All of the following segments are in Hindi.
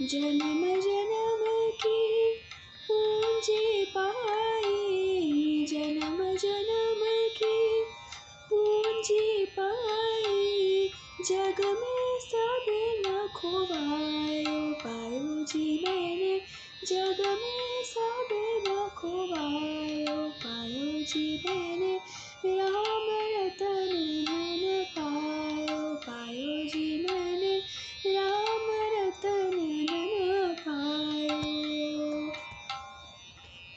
जन्म जन्म की पूंजी पाई, जन्म जन्म की पूंजी पाई, जग में सब न खोवायो पायो जी मैंने, जग में सब न खोवायो पायो जी मैंने, राम रतन धन पायो पायो जी मैंने, राम रतन धन पायो।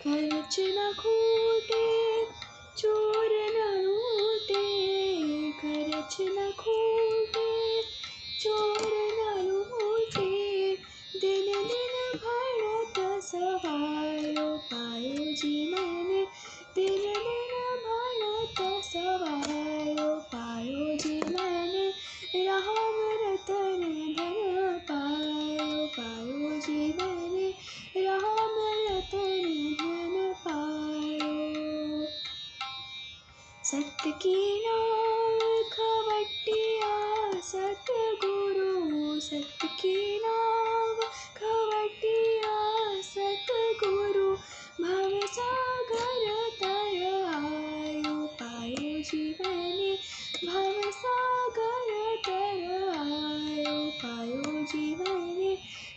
खर्च न खूटे चोर न लूटे, खर्च न खूटे चोर न लूटे, दिन दिन बढ़त सवायो पायो जी मैंने, दिन दिन बढ़त सवायो पायो जी मैंने, राम रतन धन पायो पायो जी मैंने, राम रतन धन पायो। सत्य की नाव खवटिया सतगुरु, सत्य की नाव खवटिया सतगुरु, भव सागर तर आयो पायो जी मैंने, भव सागर तर आयो पायो जी मैंने,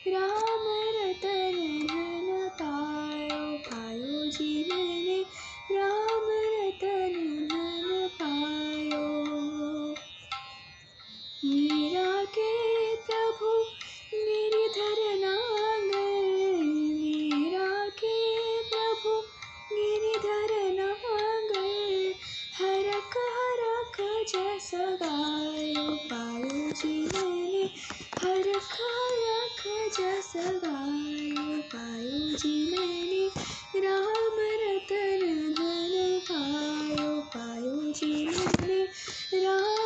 राम रतन धन पायो पायो जी मैंने, राम रतन धन पायो। मीरा के प्रभु गिरिधर नांगर, मीरा के प्रभु गिरिधर नांगर, हरख हरख जस गायो पायो जी मैंने, हरख हरख जस गायो पायो जी मैंने, राम रतन धन पायो पायो जी मैंने, राम